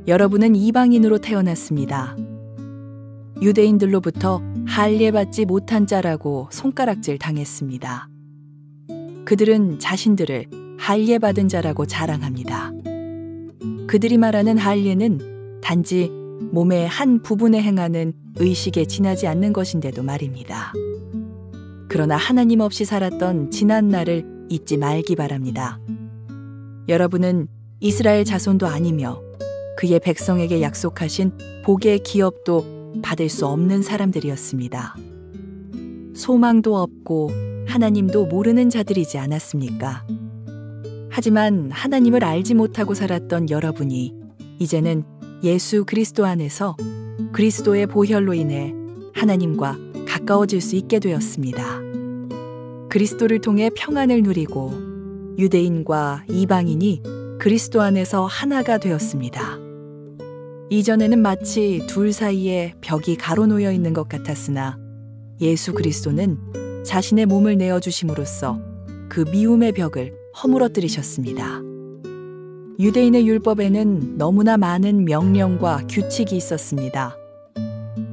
여러분은 이방인으로 태어났습니다. 유대인들로부터 할례받지 못한 자라고 손가락질 당했습니다. 그들은 자신들을 할례받은 자라고 자랑합니다. 그들이 말하는 할례는 단지 몸의 한 부분에 행하는 의식에 지나지 않는 것인데도 말입니다. 그러나 하나님 없이 살았던 지난 날을 잊지 말기 바랍니다. 여러분은 이스라엘 자손도 아니며 그의 백성에게 약속하신 복의 기업도 받을 수 없는 사람들이었습니다. 소망도 없고 하나님도 모르는 자들이지 않았습니까? 하지만 하나님을 알지 못하고 살았던 여러분이 이제는 예수 그리스도 안에서 그리스도의 보혈로 인해 하나님과 가까워질 수 있게 되었습니다. 그리스도를 통해 평안을 누리고 유대인과 이방인이 그리스도 안에서 하나가 되었습니다. 이전에는 마치 둘 사이에 벽이 가로놓여 있는 것 같았으나 예수 그리스도는 자신의 몸을 내어주심으로써 그 미움의 벽을 허물어뜨리셨습니다. 유대인의 율법에는 너무나 많은 명령과 규칙이 있었습니다.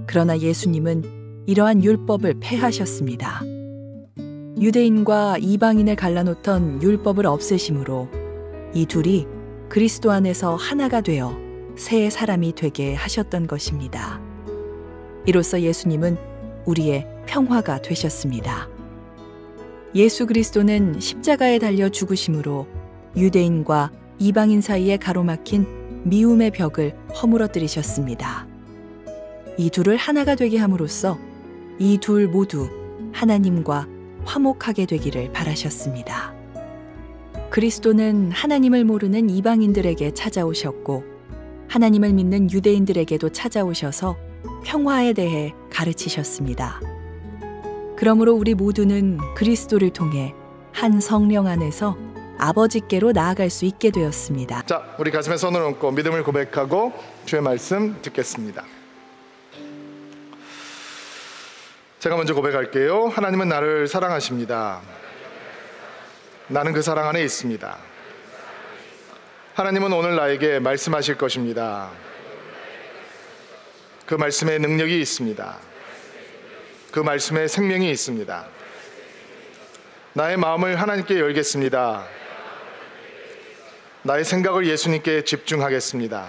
그러나 예수님은 이러한 율법을 폐하셨습니다. 유대인과 이방인을 갈라놓던 율법을 없애심으로 이 둘이 그리스도 안에서 하나가 되어 새 사람이 되게 하셨던 것입니다. 이로써 예수님은 우리의 평화가 되셨습니다. 예수 그리스도는 십자가에 달려 죽으심으로 유대인과 이방인 사이에 가로막힌 미움의 벽을 허물어뜨리셨습니다. 이 둘을 하나가 되게 함으로써 이 둘 모두 하나님과 화목하게 되기를 바라셨습니다. 그리스도는 하나님을 모르는 이방인들에게 찾아오셨고 하나님을 믿는 유대인들에게도 찾아오셔서 평화에 대해 가르치셨습니다. 그러므로 우리 모두는 그리스도를 통해 한 성령 안에서 아버지께로 나아갈 수 있게 되었습니다. 자, 우리 가슴에 손을 얹고 믿음을 고백하고 주의 말씀 듣겠습니다. 제가 먼저 고백할게요. 하나님은 나를 사랑하십니다. 나는 그 사랑 안에 있습니다. 하나님은 오늘 나에게 말씀하실 것입니다. 그 말씀에 능력이 있습니다. 그 말씀에 생명이 있습니다. 나의 마음을 하나님께 열겠습니다. 나의 생각을 예수님께 집중하겠습니다.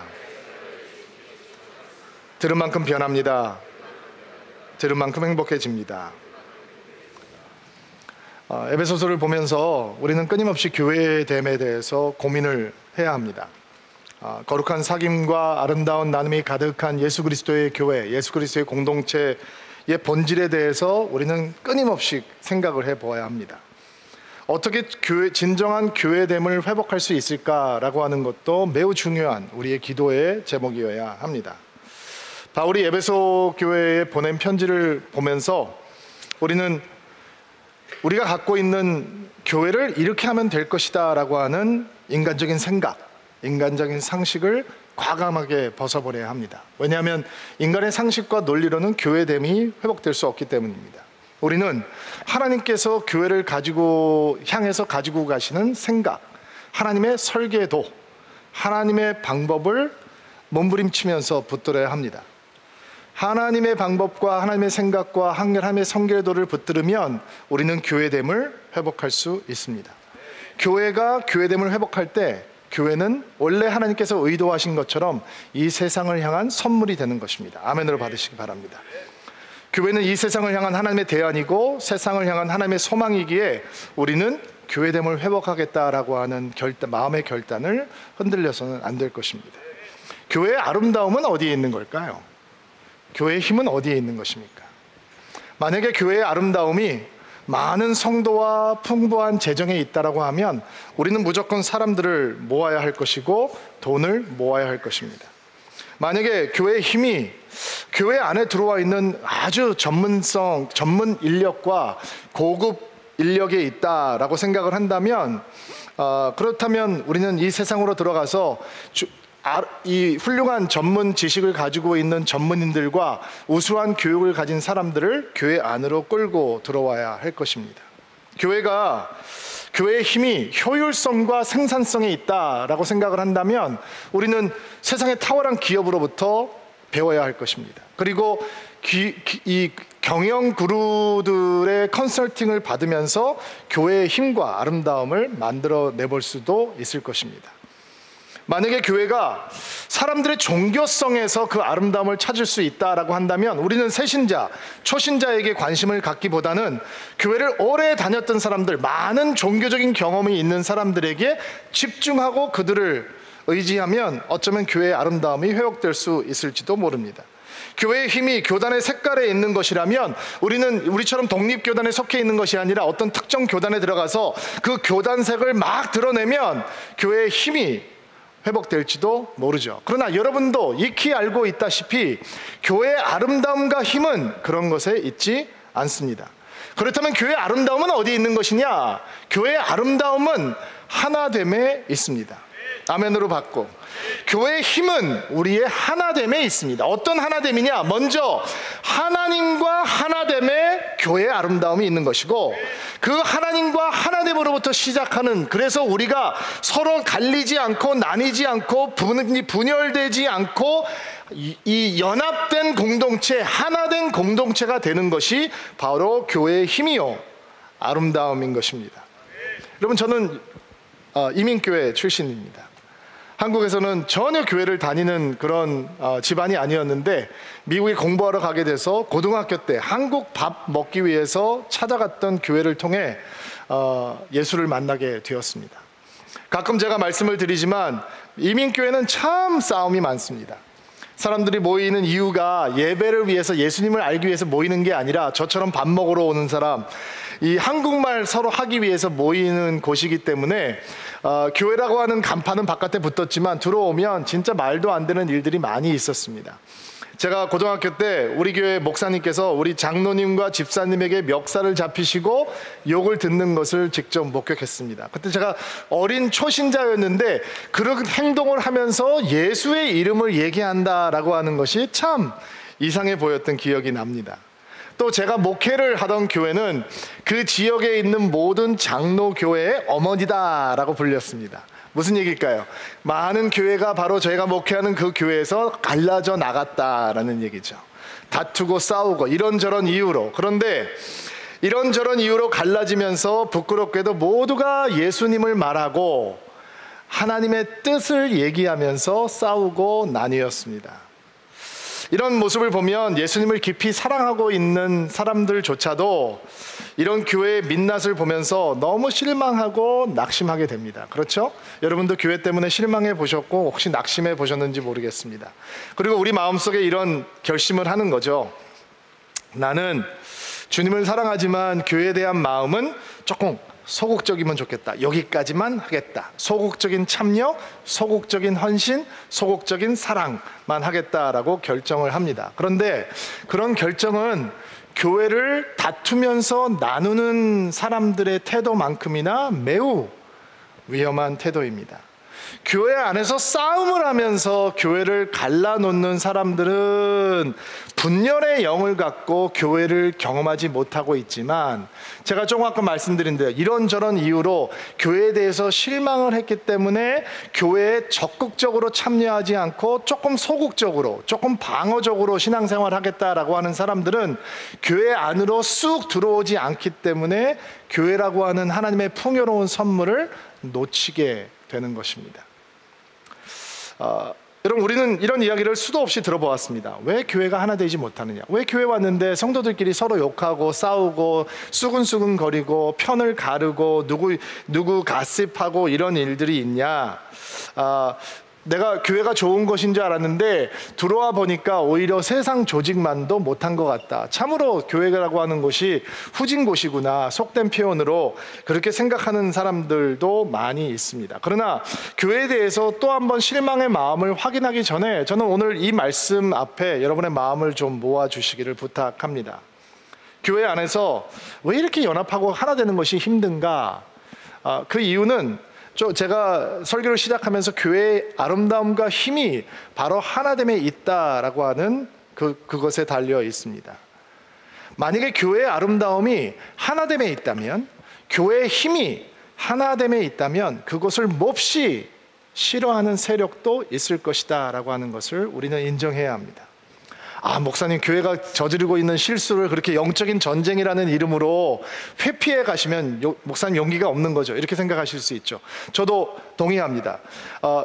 들은 만큼 변합니다. 들은 만큼 행복해집니다. 에베소서를 보면서 우리는 끊임없이 교회됨에 대해서 고민을 해야 합니다. 거룩한 사귐과 아름다운 나눔이 가득한 예수 그리스도의 교회, 예수 그리스도의 공동체의 본질에 대해서 우리는 끊임없이 생각을 해보아야 합니다. 어떻게 진정한 교회됨을 회복할 수 있을까라고 하는 것도 매우 중요한 우리의 기도의 제목이어야 합니다. 바울이 에베소 교회에 보낸 편지를 보면서 우리는 우리가 갖고 있는 교회를 이렇게 하면 될 것이다 라고 하는 인간적인 생각, 인간적인 상식을 과감하게 벗어버려야 합니다. 왜냐하면 인간의 상식과 논리로는 교회됨이 회복될 수 없기 때문입니다. 우리는 하나님께서 교회를 향해서 가지고 가시는 생각, 하나님의 설계도, 하나님의 방법을 몸부림치면서 붙들어야 합니다. 하나님의 방법과 하나님의 생각과 하나님의 설계도를 붙들으면 우리는 교회됨을 회복할 수 있습니다. 교회가 교회됨을 회복할 때 교회는 원래 하나님께서 의도하신 것처럼 이 세상을 향한 선물이 되는 것입니다. 아멘으로 받으시기 바랍니다. 교회는 이 세상을 향한 하나님의 대안이고 세상을 향한 하나님의 소망이기에 우리는 교회됨을 회복하겠다라고 하는 마음의 결단을 흔들려서는 안 될 것입니다. 교회의 아름다움은 어디에 있는 걸까요? 교회의 힘은 어디에 있는 것입니까? 만약에 교회의 아름다움이 많은 성도와 풍부한 재정에 있다라고 하면 우리는 무조건 사람들을 모아야 할 것이고 돈을 모아야 할 것입니다. 만약에 교회의 힘이 교회 안에 들어와 있는 아주 전문 인력과 고급 인력에 있다라고 생각을 한다면 그렇다면 우리는 이 세상으로 들어가서 이 훌륭한 전문 지식을 가지고 있는 전문인들과 우수한 교육을 가진 사람들을 교회 안으로 끌고 들어와야 할 것입니다. 교회가 교회의 힘이 효율성과 생산성에 있다라고 생각을 한다면 우리는 세상의 탁월한 기업으로부터 배워야 할 것입니다. 그리고 이 경영 구루들의 컨설팅을 받으면서 교회의 힘과 아름다움을 만들어 내볼 수도 있을 것입니다. 만약에 교회가 사람들의 종교성에서 그 아름다움을 찾을 수 있다라고 한다면 우리는 새신자, 초신자에게 관심을 갖기보다는 교회를 오래 다녔던 사람들, 많은 종교적인 경험이 있는 사람들에게 집중하고 그들을 의지하면 어쩌면 교회의 아름다움이 회복될 수 있을지도 모릅니다. 교회의 힘이 교단의 색깔에 있는 것이라면 우리는 우리처럼 독립교단에 속해 있는 것이 아니라 어떤 특정 교단에 들어가서 그 교단색을 막 드러내면 교회의 힘이 회복될지도 모르죠. 그러나 여러분도 익히 알고 있다시피 교회의 아름다움과 힘은 그런 것에 있지 않습니다. 그렇다면 교회의 아름다움은 어디에 있는 것이냐? 교회의 아름다움은 하나됨에 있습니다. 아멘으로 받고, 교회의 힘은 우리의 하나됨에 있습니다. 어떤 하나됨이냐? 먼저 하나님과 하나됨에 교회의 아름다움이 있는 것이고, 그 하나님과 하나됨으로부터 시작하는, 그래서 우리가 서로 갈리지 않고 나뉘지 않고 분열되지 않고 이 연합된 공동체, 하나된 공동체가 되는 것이 바로 교회의 힘이요 아름다움인 것입니다. 여러분, 저는 이민교회 출신입니다. 한국에서는 전혀 교회를 다니는 그런 집안이 아니었는데 미국에 공부하러 가게 돼서 고등학교 때 한국 밥 먹기 위해서 찾아갔던 교회를 통해 예수를 만나게 되었습니다. 가끔 제가 말씀을 드리지만 이민교회는 참 싸움이 많습니다. 사람들이 모이는 이유가 예배를 위해서, 예수님을 알기 위해서 모이는 게 아니라 저처럼 밥 먹으러 오는 사람, 이 한국말 서로 하기 위해서 모이는 곳이기 때문에 교회라고 하는 간판은 바깥에 붙었지만 들어오면 진짜 말도 안 되는 일들이 많이 있었습니다. 제가 고등학교 때 우리 교회 목사님께서 우리 장로님과 집사님에게 멱살을 잡히시고 욕을 듣는 것을 직접 목격했습니다. 그때 제가 어린 초신자였는데 그런 행동을 하면서 예수의 이름을 얘기한다라고 하는 것이 참 이상해 보였던 기억이 납니다. 또 제가 목회를 하던 교회는 그 지역에 있는 모든 장로교회의 어머니다라고 불렸습니다. 무슨 얘기일까요? 많은 교회가 바로 저희가 목회하는 그 교회에서 갈라져 나갔다라는 얘기죠. 다투고 싸우고 이런저런 이유로. 그런데 이런저런 이유로 갈라지면서 부끄럽게도 모두가 예수님을 말하고 하나님의 뜻을 얘기하면서 싸우고 나뉘었습니다. 이런 모습을 보면 예수님을 깊이 사랑하고 있는 사람들조차도 이런 교회의 민낯을 보면서 너무 실망하고 낙심하게 됩니다. 그렇죠? 여러분도 교회 때문에 실망해 보셨고 혹시 낙심해 보셨는지 모르겠습니다. 그리고 우리 마음속에 이런 결심을 하는 거죠. 나는 주님을 사랑하지만 교회에 대한 마음은 조금 소극적이면 좋겠다. 여기까지만 하겠다. 소극적인 참여, 소극적인 헌신, 소극적인 사랑만 하겠다라고 결정을 합니다. 그런데 그런 결정은 교회를 다투면서 나누는 사람들의 태도만큼이나 매우 위험한 태도입니다. 교회 안에서 싸움을 하면서 교회를 갈라놓는 사람들은 분열의 영을 갖고 교회를 경험하지 못하고 있지만, 제가 조금 아까 말씀드린 대로 이런저런 이유로 교회에 대해서 실망을 했기 때문에 교회에 적극적으로 참여하지 않고 조금 소극적으로, 조금 방어적으로 신앙생활을 하겠다라고 하는 사람들은 교회 안으로 쑥 들어오지 않기 때문에 교회라고 하는 하나님의 풍요로운 선물을 놓치게 되는 것입니다. 여러분, 우리는 이런 이야기를 수도 없이 들어보았습니다. 왜 교회가 하나 되지 못하느냐? 왜 교회 왔는데 성도들끼리 서로 욕하고 싸우고 수근수근 거리고 편을 가르고 누구 가십하고 이런 일들이 있냐? 내가 교회가 좋은 것인 줄 알았는데 들어와 보니까 오히려 세상 조직만도 못한 것 같다. 참으로 교회라고 하는 곳이 후진 곳이구나. 속된 표현으로 그렇게 생각하는 사람들도 많이 있습니다. 그러나 교회에 대해서 또 한 번 실망의 마음을 확인하기 전에 저는 오늘 이 말씀 앞에 여러분의 마음을 좀 모아주시기를 부탁합니다. 교회 안에서 왜 이렇게 연합하고 하나 되는 것이 힘든가? 그 이유는 제가 설교를 시작하면서 교회의 아름다움과 힘이 바로 하나됨에 있다라고 하는 그것에 달려 있습니다. 만약에 교회의 아름다움이 하나됨에 있다면 교회의 힘이 하나됨에 있다면 그것을 몹시 싫어하는 세력도 있을 것이다 라고 하는 것을 우리는 인정해야 합니다. 아, 목사님, 교회가 저지르고 있는 실수를 그렇게 영적인 전쟁이라는 이름으로 회피해 가시면 목사님 용기가 없는 거죠, 이렇게 생각하실 수 있죠. 저도 동의합니다.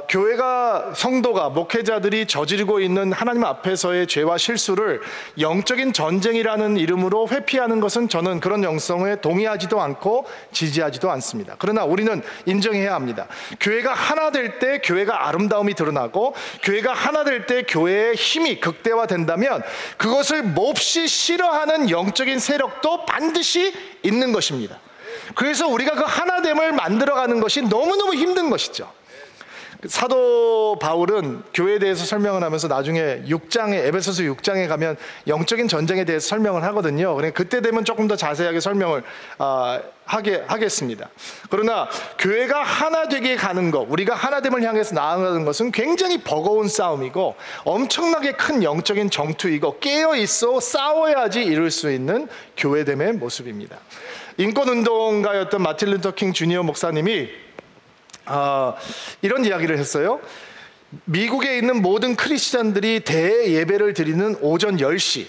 교회가, 성도가, 목회자들이 저지르고 있는 하나님 앞에서의 죄와 실수를 영적인 전쟁이라는 이름으로 회피하는 것은 저는 그런 영성에 동의하지도 않고 지지하지도 않습니다. 그러나 우리는 인정해야 합니다. 교회가 하나 될 때 교회가 아름다움이 드러나고, 교회가 하나 될 때 교회의 힘이 극대화된다면 그것을 몹시 싫어하는 영적인 세력도 반드시 있는 것입니다. 그래서 우리가 그 하나됨을 만들어가는 것이 너무너무 힘든 것이죠. 사도 바울은 교회에 대해서 설명을 하면서 나중에 6장에, 에베소서 6장에 가면 영적인 전쟁에 대해서 설명을 하거든요. 그러니까 그때 되면 조금 더 자세하게 설명을 하겠습니다. 그러나 교회가 하나 되게 가는 것, 우리가 하나됨을 향해서 나아가는 것은 굉장히 버거운 싸움이고 엄청나게 큰 영적인 정투이고, 깨어있어 싸워야지 이룰 수 있는 교회됨의 모습입니다. 인권운동가였던 마틴 루터 킹 주니어 목사님이 이런 이야기를 했어요. 미국에 있는 모든 크리스찬들이 대예배를 드리는 오전 10시,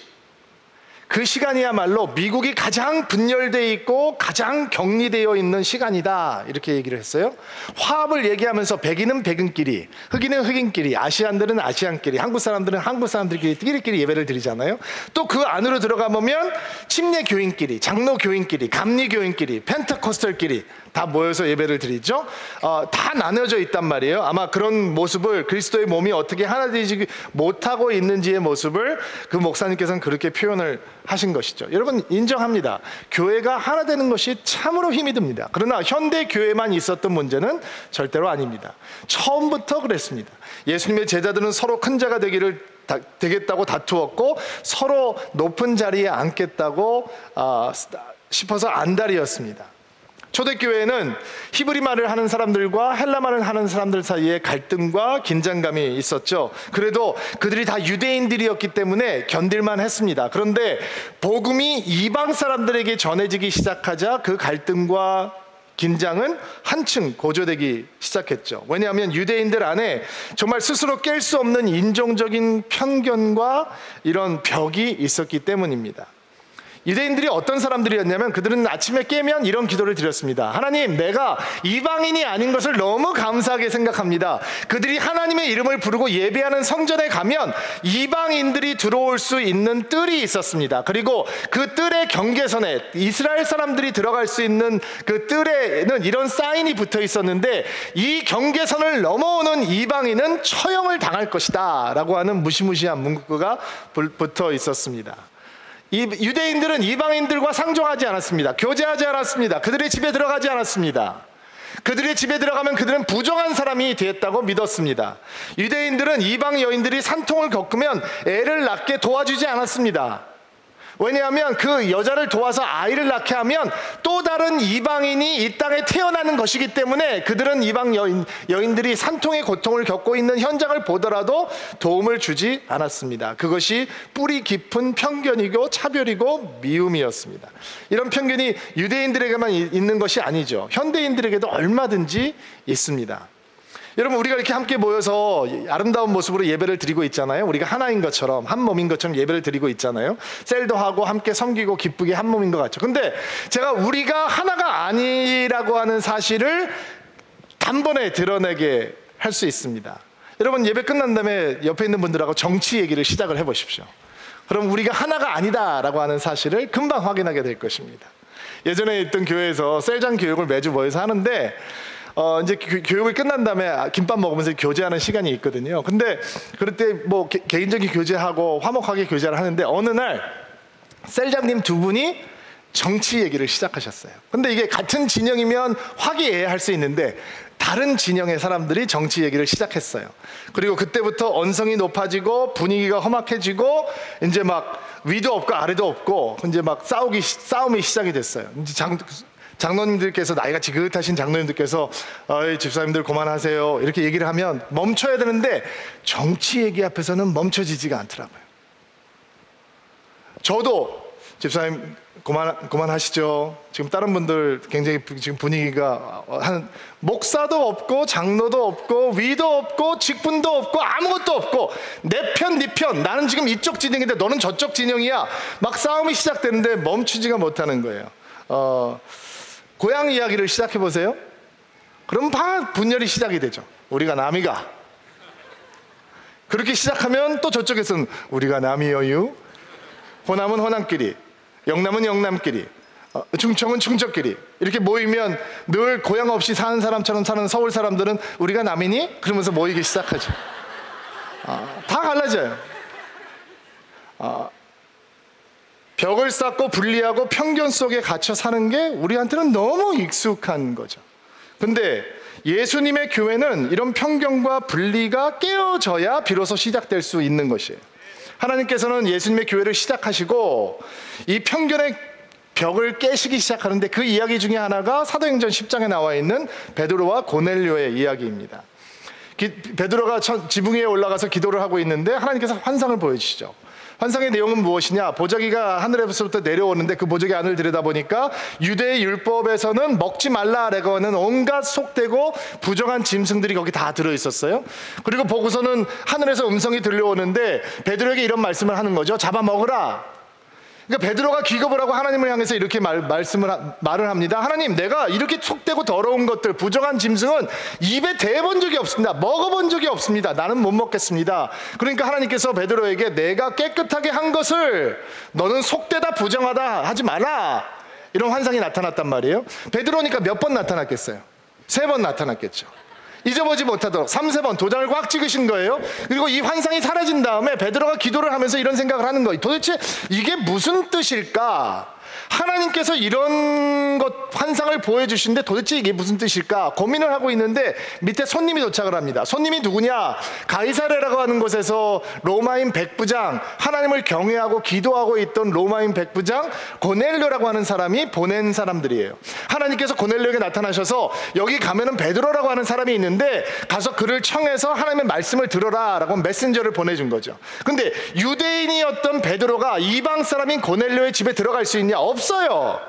그 시간이야말로 미국이 가장 분열되어 있고 가장 격리되어 있는 시간이다, 이렇게 얘기를 했어요. 화합을 얘기하면서 백인은 백인끼리, 흑인은 흑인끼리, 아시안들은 아시안끼리, 한국 사람들은 한국 사람들끼리 예배를 드리잖아요. 또 그 안으로 들어가 보면 침례 교인끼리, 장로 교인끼리, 감리 교인끼리, 펜테코스털끼리 다 모여서 예배를 드리죠. 다 나눠져 있단 말이에요. 아마 그런 모습을, 그리스도의 몸이 어떻게 하나 되지 못하고 있는지의 모습을 그 목사님께서는 그렇게 표현을 하신 것이죠. 여러분, 인정합니다. 교회가 하나 되는 것이 참으로 힘이 듭니다. 그러나 현대 교회만 있었던 문제는 절대로 아닙니다. 처음부터 그랬습니다. 예수님의 제자들은 서로 큰 자가 되겠다고 다투었고, 서로 높은 자리에 앉겠다고 싶어서 안달이었습니다. 초대교회는 히브리말을 하는 사람들과 헬라말을 하는 사람들 사이에 갈등과 긴장감이 있었죠. 그래도 그들이 다 유대인들이었기 때문에 견딜만 했습니다. 그런데 복음이 이방 사람들에게 전해지기 시작하자 그 갈등과 긴장은 한층 고조되기 시작했죠. 왜냐하면 유대인들 안에 정말 스스로 깰 수 없는 인종적인 편견과 이런 벽이 있었기 때문입니다. 유대인들이 어떤 사람들이었냐면, 그들은 아침에 깨면 이런 기도를 드렸습니다. 하나님, 내가 이방인이 아닌 것을 너무 감사하게 생각합니다. 그들이 하나님의 이름을 부르고 예배하는 성전에 가면 이방인들이 들어올 수 있는 뜰이 있었습니다. 그리고 그 뜰의 경계선에, 이스라엘 사람들이 들어갈 수 있는 그 뜰에는 이런 사인이 붙어 있었는데, 이 경계선을 넘어오는 이방인은 처형을 당할 것이다 라고 하는 무시무시한 문구가 붙어 있었습니다. 이 유대인들은 이방인들과 상종하지 않았습니다. 교제하지 않았습니다. 그들의 집에 들어가지 않았습니다. 그들의 집에 들어가면 그들은 부정한 사람이 되었다고 믿었습니다. 유대인들은 이방 여인들이 산통을 겪으면 애를 낳게 도와주지 않았습니다. 왜냐하면 그 여자를 도와서 아이를 낳게 하면 또 다른 이방인이 이 땅에 태어나는 것이기 때문에, 그들은 이방 여인들이 산통의 고통을 겪고 있는 현장을 보더라도 도움을 주지 않았습니다. 그것이 뿌리 깊은 편견이고 차별이고 미움이었습니다. 이런 편견이 유대인들에게만 있는 것이 아니죠. 현대인들에게도 얼마든지 있습니다. 여러분, 우리가 이렇게 함께 모여서 아름다운 모습으로 예배를 드리고 있잖아요. 우리가 하나인 것처럼, 한 몸인 것처럼 예배를 드리고 있잖아요. 셀도 하고 함께 섬기고 기쁘게 한 몸인 것 같죠. 근데 제가 우리가 하나가 아니라고 하는 사실을 단번에 드러내게 할 수 있습니다. 여러분, 예배 끝난 다음에 옆에 있는 분들하고 정치 얘기를 시작을 해보십시오. 그럼 우리가 하나가 아니다라고 하는 사실을 금방 확인하게 될 것입니다. 예전에 있던 교회에서 셀장 교육을 매주 모여서 하는데, 이제 교육을 끝난 다음에 김밥 먹으면서 교제하는 시간이 있거든요. 근데 그럴 때 뭐 개인적인 교제하고 화목하게 교제를 하는데, 어느 날 셀장님 두 분이 정치 얘기를 시작하셨어요. 근데 이게 같은 진영이면 화기애애할 수 있는데, 다른 진영의 사람들이 정치 얘기를 시작했어요. 그리고 그때부터 언성이 높아지고 분위기가 험악해지고, 이제 막 위도 없고 아래도 없고 이제 막 싸움이 시작이 됐어요. 이제 장로님들께서, 나이가 지긋하신 장로님들께서 집사님들 그만하세요 이렇게 얘기를 하면 멈춰야 되는데, 정치 얘기 앞에서는 멈춰지지가 않더라고요. 저도 집사님 그만하시죠. 지금 다른 분들 굉장히 지금 분위기가 한 목사도 없고 장로도 없고 위도 없고 직분도 없고 아무것도 없고 내 편 네 편, 나는 지금 이쪽 진영인데 너는 저쪽 진영이야, 막 싸움이 시작되는데 멈추지가 못하는 거예요. 고향 이야기를 시작해 보세요. 그럼 분열이 시작이 되죠. 우리가 남이가. 그렇게 시작하면 또 저쪽에서는 우리가 남이여유, 호남은 호남끼리, 영남은 영남끼리, 충청은 충청끼리 이렇게 모이면 늘 고향 없이 사는 사람처럼 사는 서울 사람들은 우리가 남이니? 그러면서 모이기 시작하죠. 다 갈라져요. 벽을 쌓고 분리하고 편견 속에 갇혀 사는 게 우리한테는 너무 익숙한 거죠. 근데 예수님의 교회는 이런 편견과 분리가 깨어져야 비로소 시작될 수 있는 것이에요. 하나님께서는 예수님의 교회를 시작하시고 이 편견의 벽을 깨시기 시작하는데 그 이야기 중에 하나가 사도행전 10장에 나와 있는 베드로와 고넬료의 이야기입니다. 베드로가 지붕 위에 올라가서 기도를 하고 있는데 하나님께서 환상을 보여주시죠. 환상의 내용은 무엇이냐? 보자기가 하늘에서부터 내려오는데 그 보자기 안을 들여다보니까 유대의 율법에서는 먹지 말라라고 하는 온갖 속되고 부정한 짐승들이 거기 다 들어있었어요. 그리고 보고서는 하늘에서 음성이 들려오는데 베드로에게 이런 말씀을 하는 거죠. 잡아먹으라. 그러니까 베드로가 기겁을 하고 하나님을 향해서 이렇게 말을 합니다. 하나님, 내가 이렇게 속되고 더러운 것들, 부정한 짐승은 입에 대본 적이 없습니다. 먹어본 적이 없습니다. 나는 못 먹겠습니다. 그러니까 하나님께서 베드로에게 내가 깨끗하게 한 것을 너는 속되다 부정하다 하지 마라, 이런 환상이 나타났단 말이에요. 베드로니까 몇 번 나타났겠어요? 3번 나타났겠죠. 잊어보지 못하도록 3-4번 도장을 꽉 찍으신 거예요. 그리고 이 환상이 사라진 다음에 베드로가 기도를 하면서 이런 생각을 하는 거예요. 도대체 이게 무슨 뜻일까? 하나님께서 이런 환상을 보여주시는데 도대체 이게 무슨 뜻일까 고민을 하고 있는데 밑에 손님이 도착을 합니다. 손님이 누구냐? 가이사랴라고 하는 곳에서 로마인 백부장, 하나님을 경외하고 기도하고 있던 로마인 백부장 고넬료라고 하는 사람이 보낸 사람들이에요. 하나님께서 고넬료에게 나타나셔서 여기 가면은 베드로라고 하는 사람이 있는데 가서 그를 청해서 하나님의 말씀을 들어라 라고 메신저를 보내준 거죠. 근데 유대인이었던 베드로가 이방 사람인 고넬료의 집에 들어갈 수 있냐? 없어요.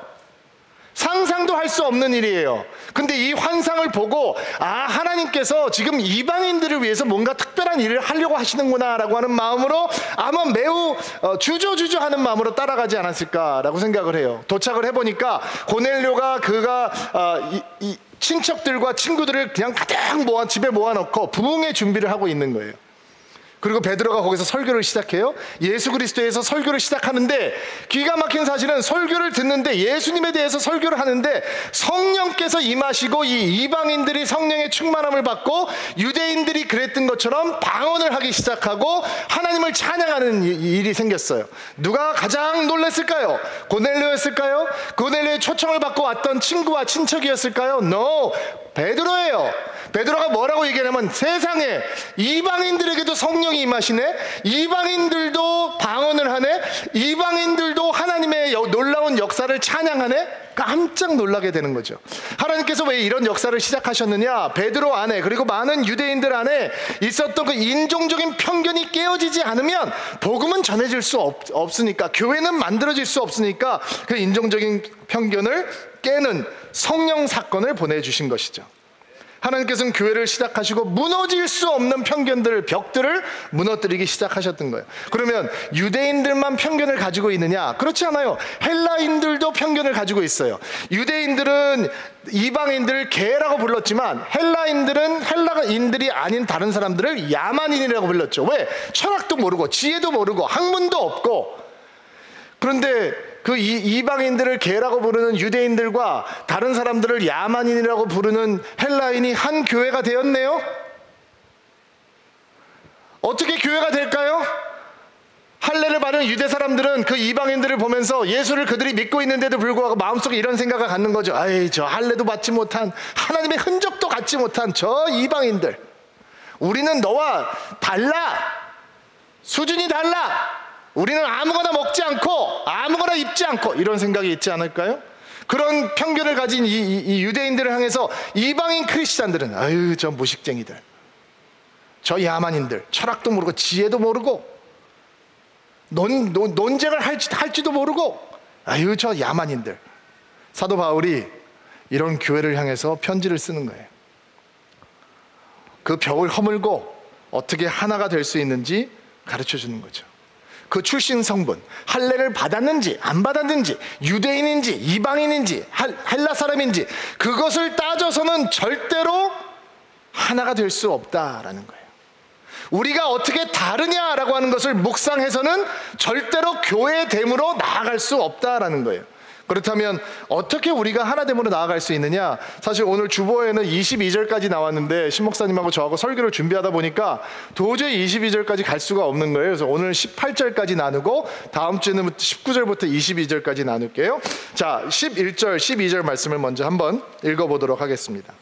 상상도 할 수 없는 일이에요. 근데 이 환상을 보고 하나님께서 지금 이방인들을 위해서 뭔가 특별한 일을 하려고 하시는구나 라고 하는 마음으로 아마 매우 주저주저하는 마음으로 따라가지 않았을까라고 생각을 해요. 도착을 해보니까 고넬료가 이 친척들과 친구들을 그냥 가득 집에 모아놓고 부흥의 준비를 하고 있는 거예요. 그리고 베드로가 거기서 설교를 시작해요. 예수 그리스도에서 설교를 시작하는데 기가 막힌 사실은 설교를 듣는데 예수님에 대해서 설교를 하는데 성령께서 임하시고 이 이방인들이 성령의 충만함을 받고 유대인들이 그랬던 것처럼 방언을 하기 시작하고 하나님을 찬양하는 일이 생겼어요. 누가 가장 놀랐을까요? 고넬료였을까요? 고넬료의 초청을 받고 왔던 친구와 친척이었을까요? No! 베드로예요. 베드로가 뭐라고 얘기하냐면 세상에 이방인들에게도 성령이 임하시네, 이방인들도 방언을 하네, 이방인들도 하나님의 놀라운 역사를 찬양하네. 깜짝 놀라게 되는 거죠. 하나님께서 왜 이런 역사를 시작하셨느냐? 베드로 안에 그리고 많은 유대인들 안에 있었던 그 인종적인 편견이 깨어지지 않으면 복음은 전해질 수 없으니까, 교회는 만들어질 수 없으니까 그 인종적인 편견을 깨는 성령 사건을 보내주신 것이죠. 하나님께서는 교회를 시작하시고 무너질 수 없는 편견들, 벽들을 무너뜨리기 시작하셨던 거예요. 그러면 유대인들만 편견을 가지고 있느냐? 그렇지 않아요. 헬라인들도 편견을 가지고 있어요. 유대인들은 이방인들을 개라고 불렀지만 헬라인들은 헬라인들이 아닌 다른 사람들을 야만인이라고 불렀죠. 왜? 철학도 모르고 지혜도 모르고 학문도 없고. 그런데 그 이방인들을 개라고 부르는 유대인들과 다른 사람들을 야만인이라고 부르는 헬라인이 한 교회가 되었네요. 어떻게 교회가 될까요? 할례를 받은 유대 사람들은 그 이방인들을 보면서 예수를 그들이 믿고 있는데도 불구하고 마음속에 이런 생각을 갖는 거죠. 저 할례도 받지 못한, 하나님의 흔적도 갖지 못한 저 이방인들, 우리는 너와 달라, 수준이 달라, 우리는 아무거나 먹지 않고 아무거나 입지 않고, 이런 생각이 있지 않을까요? 그런 편견을 가진 이 유대인들을 향해서 이방인 크리스찬들은 저 무식쟁이들, 저 야만인들, 철학도 모르고 지혜도 모르고 논쟁을 할지도 모르고 아유, 저 야만인들. 사도 바울이 이런 교회를 향해서 편지를 쓰는 거예요. 그 벽을 허물고 어떻게 하나가 될 수 있는지 가르쳐 주는 거죠. 그 출신 성분, 할례를 받았는지 안 받았는지, 유대인인지 이방인인지 헬라 사람인지, 그것을 따져서는 절대로 하나가 될 수 없다라는 거예요. 우리가 어떻게 다르냐라고 하는 것을 묵상해서는 절대로 교회됨으로 나아갈 수 없다라는 거예요. 그렇다면 어떻게 우리가 하나됨으로 나아갈 수 있느냐? 사실 오늘 주보에는 22절까지 나왔는데 신목사님하고 저하고 설교를 준비하다 보니까 도저히 22절까지 갈 수가 없는 거예요. 그래서 오늘 18절까지 나누고 다음 주에는 19절부터 22절까지 나눌게요. 자, 11절, 12절 말씀을 먼저 한번 읽어보도록 하겠습니다.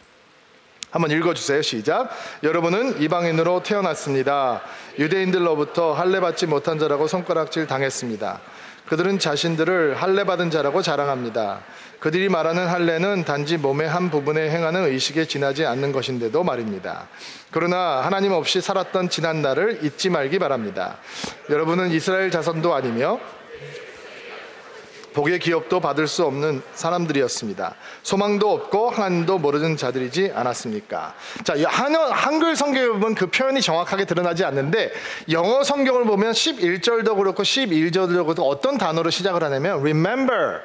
한번 읽어주세요. 시작. 여러분은 이방인으로 태어났습니다. 유대인들로부터 할례 받지 못한 자라고 손가락질 당했습니다. 그들은 자신들을 할례 받은 자라고 자랑합니다. 그들이 말하는 할례는 단지 몸의 한 부분에 행하는 의식에 지나지 않는 것인데도 말입니다. 그러나 하나님 없이 살았던 지난 날을 잊지 말기 바랍니다. 여러분은 이스라엘 자손도 아니며 복의 기업도 받을 수 없는 사람들이었습니다. 소망도 없고 하나님도 모르는 자들이지 않았습니까? 자, 한글 성경을 보면 그 표현이 정확하게 드러나지 않는데 영어 성경을 보면 11절도 그렇고 12절도 그렇고 어떤 단어로 시작을 하냐면 remember,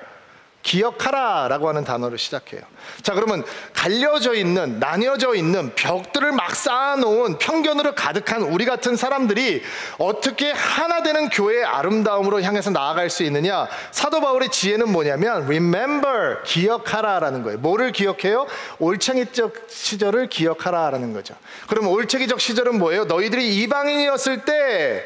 기억하라 라고 하는 단어를 시작해요. 자, 그러면 갈려져 있는, 나뉘어져 있는 벽들을 막 쌓아놓은 편견으로 가득한 우리 같은 사람들이 어떻게 하나 되는 교회의 아름다움으로 향해서 나아갈 수 있느냐? 사도 바울의 지혜는 뭐냐면 remember, 기억하라 라는 거예요. 뭐를 기억해요? 올챙이적 시절을 기억하라 라는 거죠. 그럼 올챙이적 시절은 뭐예요? 너희들이 이방인이었을 때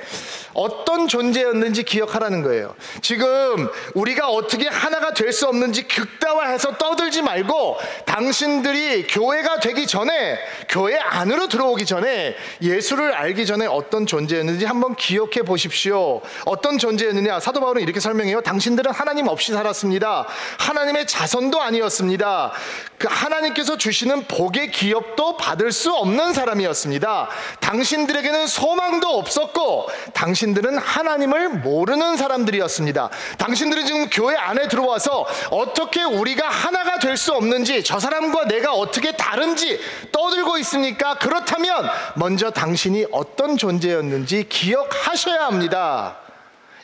어떤 존재였는지 기억하라는 거예요. 지금 우리가 어떻게 하나가 될 수 없는지 극다화해서 떠들지 말고 당신들이 교회가 되기 전에, 교회 안으로 들어오기 전에, 예수를 알기 전에 어떤 존재였는지 한번 기억해 보십시오. 어떤 존재였느냐? 사도 바울은 이렇게 설명해요. 당신들은 하나님 없이 살았습니다. 하나님의 자손도 아니었습니다. 그 하나님께서 주시는 복의 기업도 받을 수 없는 사람이었습니다. 당신들에게는 소망도 없었고 당신들은 하나님을 모르는 사람들이었습니다. 당신들이 지금 교회 안에 들어와서 어떻게 우리가 하나가 될 수 없는지, 저 사람과 내가 어떻게 다른지 떠들고 있습니까? 그렇다면 먼저 당신이 어떤 존재였는지 기억하셔야 합니다.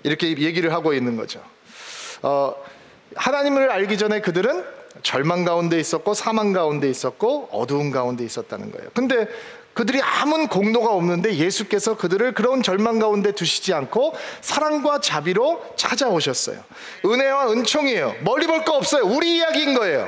이렇게 얘기를 하고 있는 거죠. 하나님을 알기 전에 그들은 절망 가운데 있었고 사망 가운데 있었고 어두운 가운데 있었다는 거예요. 근데 그들이 아무 공로가 없는데 예수께서 그들을 그런 절망 가운데 두시지 않고 사랑과 자비로 찾아오셨어요. 은혜와 은총이에요. 멀리 볼 거 없어요. 우리 이야기인 거예요.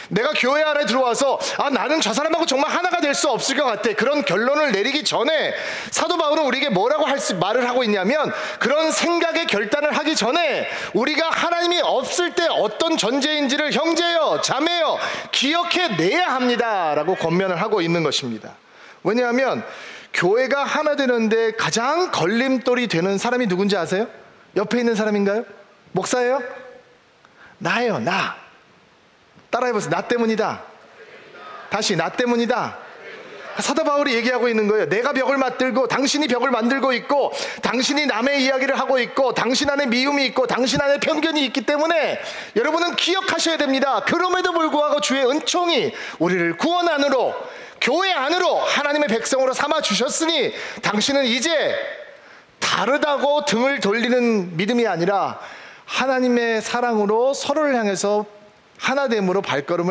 내가 교회 안에 들어와서 나는 저 사람하고 정말 하나가 될 수 없을 것 같아, 그런 결론을 내리기 전에 사도 바울은 우리에게 뭐라고 말을 하고 있냐면, 그런 생각의 결단을 하기 전에 우리가 하나님이 없을 때 어떤 존재인지를 형제여 자매여 기억해내야 합니다 라고 권면을 하고 있는 것입니다. 왜냐하면 교회가 하나 되는데 가장 걸림돌이 되는 사람이 누군지 아세요? 옆에 있는 사람인가요? 목사예요? 나예요. 나. 따라해보세요. 나 때문이다. 다시, 나 때문이다. 사도 바울이 얘기하고 있는 거예요. 내가 벽을 만들고 당신이 벽을 만들고 있고, 당신이 남의 이야기를 하고 있고, 당신 안에 미움이 있고, 당신 안에 편견이 있기 때문에 여러분은 기억하셔야 됩니다. 그럼에도 불구하고 주의 은총이 우리를 구원 안으로, 교회 안으로 하나님의 백성으로 삼아 주셨으니 당신은 이제 다르다고 등을 돌리는 믿음이 아니라 하나님의 사랑으로 서로를 향해서 하나됨으로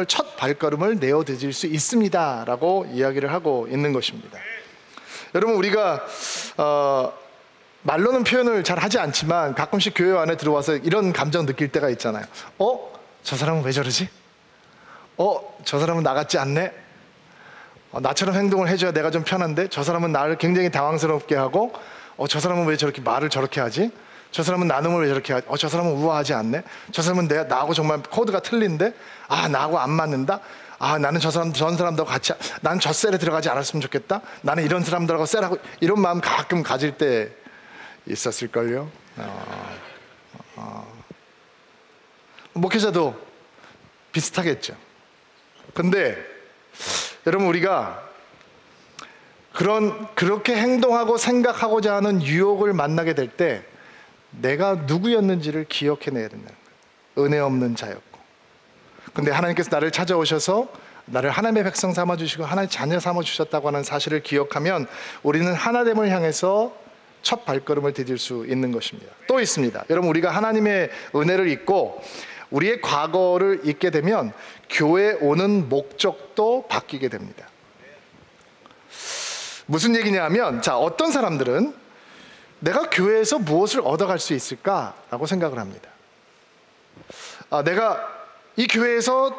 첫 발걸음을 내어드릴 수 있습니다 라고 이야기를 하고 있는 것입니다. 여러분, 우리가 말로는 표현을 잘 하지 않지만 가끔씩 교회 안에 들어와서 이런 감정 느낄 때가 있잖아요. 저 사람은 왜 저러지? 저 사람은 나 같지 않네? 나처럼 행동을 해줘야 내가 좀 편한데 저 사람은 나를 굉장히 당황스럽게 하고, 저 사람은 왜 저렇게 말을 저렇게 하지? 저 사람은 나눔을 왜 저렇게 하지? 저 사람은 우아하지 않네? 저 사람은 나하고 정말 코드가 틀린데? 나하고 안 맞는다? 나는 전 사람들하고 같이, 나는 저 셀에 들어가지 않았으면 좋겠다? 나는 이런 사람들하고 셀하고, 이런 마음 가끔 가질 때 있었을걸요? 목회자도 비슷하겠죠. 근데 여러분, 우리가 그렇게 행동하고 생각하고자 하는 유혹을 만나게 될 때 내가 누구였는지를 기억해내야 된다. 은혜 없는 자였고, 근데 하나님께서 나를 찾아오셔서 나를 하나님의 백성 삼아주시고 하나님의 자녀 삼아주셨다고 하는 사실을 기억하면 우리는 하나됨을 향해서 첫 발걸음을 디딜 수 있는 것입니다. 또 있습니다. 여러분, 우리가 하나님의 은혜를 잊고 우리의 과거를 잊게 되면 교회에 오는 목적도 바뀌게 됩니다. 무슨 얘기냐 하면, 자, 어떤 사람들은 내가 교회에서 무엇을 얻어갈 수 있을까라고 생각을 합니다. 내가 이 교회에서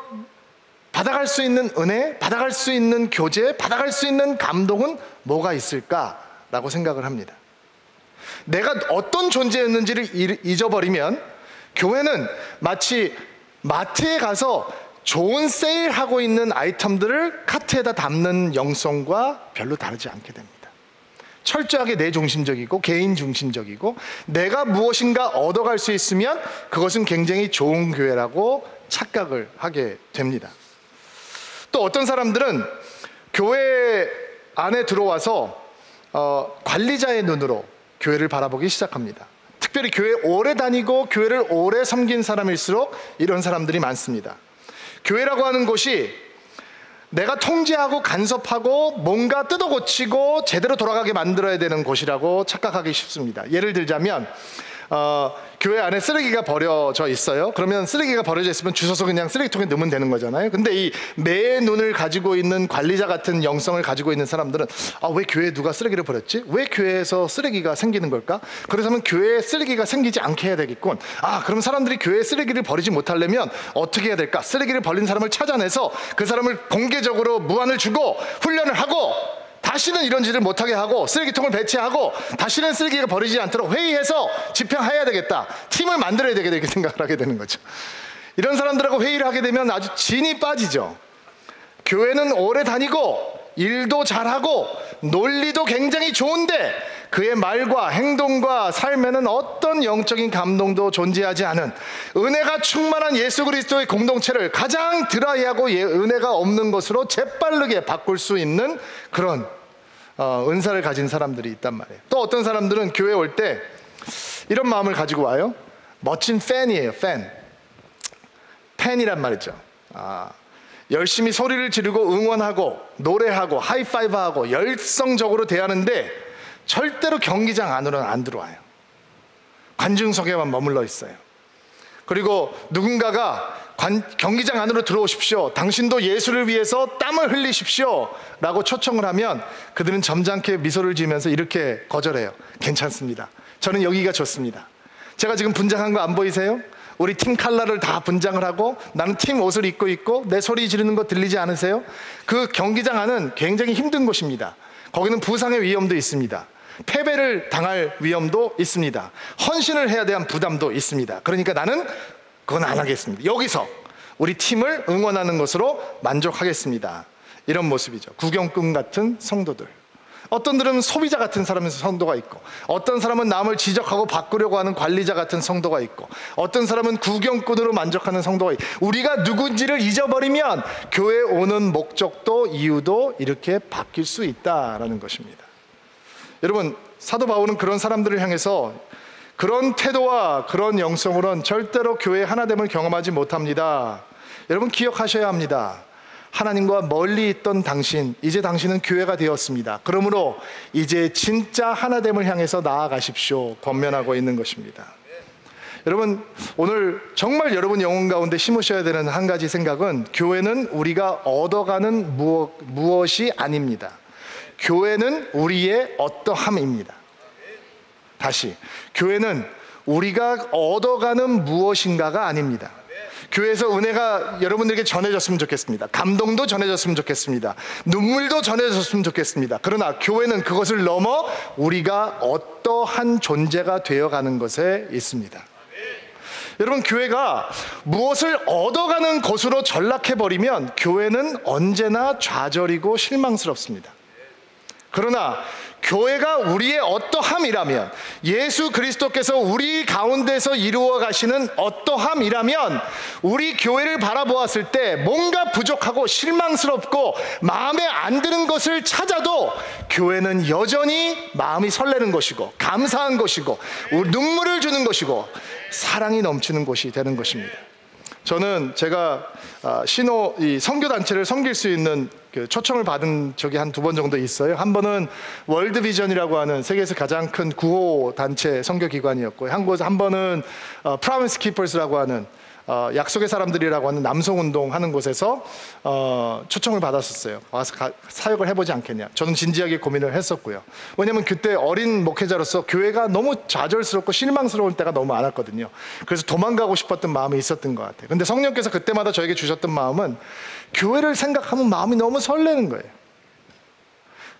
받아갈 수 있는 은혜, 받아갈 수 있는 교제, 받아갈 수 있는 감동은 뭐가 있을까라고 생각을 합니다. 내가 어떤 존재였는지를 잊어버리면 교회는 마치 마트에 가서 좋은 세일하고 있는 아이템들을 카트에다 담는 영성과 별로 다르지 않게 됩니다. 철저하게 내 중심적이고 개인 중심적이고, 내가 무엇인가 얻어갈 수 있으면 그것은 굉장히 좋은 교회라고 착각을 하게 됩니다. 또 어떤 사람들은 교회 안에 들어와서 관리자의 눈으로 교회를 바라보기 시작합니다. 특별히 교회 오래 다니고 교회를 오래 섬긴 사람일수록 이런 사람들이 많습니다. 교회라고 하는 곳이 내가 통제하고 간섭하고 뭔가 뜯어고치고 제대로 돌아가게 만들어야 되는 곳이라고 착각하기 쉽습니다. 예를 들자면 교회 안에 쓰레기가 버려져 있어요. 그러면 쓰레기가 버려져 있으면 주워서 그냥 쓰레기통에 넣으면 되는 거잖아요. 근데 이 매의 눈을 가지고 있는 관리자 같은 영성을 가지고 있는 사람들은 왜 교회에 누가 쓰레기를 버렸지? 왜 교회에서 쓰레기가 생기는 걸까? 그래서는 교회에 쓰레기가 생기지 않게 해야 되겠군. 그럼 사람들이 교회에 쓰레기를 버리지 못하려면 어떻게 해야 될까? 쓰레기를 버린 사람을 찾아내서 그 사람을 공개적으로 무안을 주고 훈련을 하고, 다시는 이런 짓을 못하게 하고, 쓰레기통을 배치하고, 다시는 쓰레기가 버리지 않도록 회의해서 집행해야 되겠다, 팀을 만들어야 되겠다, 이렇게 생각을 하게 되는 거죠. 이런 사람들하고 회의를 하게 되면 아주 진이 빠지죠. 교회는 오래 다니고 일도 잘하고 논리도 굉장히 좋은데 그의 말과 행동과 삶에는 어떤 영적인 감동도 존재하지 않은, 은혜가 충만한 예수 그리스도의 공동체를 가장 드라이하고 은혜가 없는 것으로 재빠르게 바꿀 수 있는 그런 은사를 가진 사람들이 있단 말이에요. 또 어떤 사람들은 교회에 올 때 이런 마음을 가지고 와요. 멋진 팬이에요. 팬이란 말이죠. 열심히 소리를 지르고 응원하고 노래하고 하이파이브하고 열성적으로 대하는데 절대로 경기장 안으로는 안 들어와요. 관중석에만 머물러 있어요. 그리고 누군가가 경기장 안으로 들어오십시오, 당신도 예수를 위해서 땀을 흘리십시오 라고 초청을 하면 그들은 점잖게 미소를 지으면서 이렇게 거절해요. 괜찮습니다. 저는 여기가 좋습니다. 제가 지금 분장한 거 안 보이세요? 우리 팀 컬러를 다 분장을 하고 나는 팀 옷을 입고 있고 내 소리 지르는 거 들리지 않으세요? 그 경기장 안은 굉장히 힘든 곳입니다. 거기는 부상의 위험도 있습니다. 패배를 당할 위험도 있습니다. 헌신을 해야 대한 부담도 있습니다. 그러니까 나는 그건 안 하겠습니다. 여기서 우리 팀을 응원하는 것으로 만족하겠습니다. 이런 모습이죠. 구경꾼 같은 성도들. 어떤들은 소비자 같은 사람의 성도가 있고, 어떤 사람은 남을 지적하고 바꾸려고 하는 관리자 같은 성도가 있고, 어떤 사람은 구경꾼으로 만족하는 성도가 있고, 우리가 누군지를 잊어버리면 교회에 오는 목적도 이유도 이렇게 바뀔 수 있다라는 것입니다. 여러분, 사도 바울은 그런 사람들을 향해서 그런 태도와 그런 영성으로는 절대로 교회의 하나됨을 경험하지 못합니다. 여러분, 기억하셔야 합니다. 하나님과 멀리 있던 당신, 이제 당신은 교회가 되었습니다. 그러므로 이제 진짜 하나됨을 향해서 나아가십시오 권면하고 있는 것입니다. 여러분, 오늘 정말 여러분 영혼 가운데 심으셔야 되는 한 가지 생각은, 교회는 우리가 얻어가는 무엇이 아닙니다. 교회는 우리의 어떠함입니다. 다시, 교회는 우리가 얻어가는 무엇인가가 아닙니다. 교회에서 은혜가 여러분들에게 전해졌으면 좋겠습니다. 감동도 전해졌으면 좋겠습니다. 눈물도 전해졌으면 좋겠습니다. 그러나 교회는 그것을 넘어 우리가 어떠한 존재가 되어가는 것에 있습니다. 여러분, 교회가 무엇을 얻어가는 곳으로 전락해버리면 교회는 언제나 좌절이고 실망스럽습니다. 그러나 교회가 우리의 어떠함이라면, 예수 그리스도께서 우리 가운데서 이루어 가시는 어떠함이라면, 우리 교회를 바라보았을 때 뭔가 부족하고 실망스럽고 마음에 안 드는 것을 찾아도 교회는 여전히 마음이 설레는 것이고 감사한 것이고 눈물을 주는 것이고 사랑이 넘치는 곳이 되는 것입니다. 저는 제가 이 선교단체를 섬길 수 있는 그 초청을 받은 적이 한 2번 정도 있어요. 한 번은 월드비전이라고 하는 세계에서 가장 큰 구호단체 선교기관이었고요. 한 번은 프로미스 키퍼스라고 하는 약속의 사람들이라고 하는 남성운동 하는 곳에서 초청을 받았었어요. 와서 사역을 해보지 않겠냐. 저는 진지하게 고민을 했었고요. 왜냐하면 그때 어린 목회자로서 교회가 너무 좌절스럽고 실망스러울 때가 너무 많았거든요. 그래서 도망가고 싶었던 마음이 있었던 것 같아요. 근데 성령께서 그때마다 저에게 주셨던 마음은 교회를 생각하면 마음이 너무 설레는 거예요.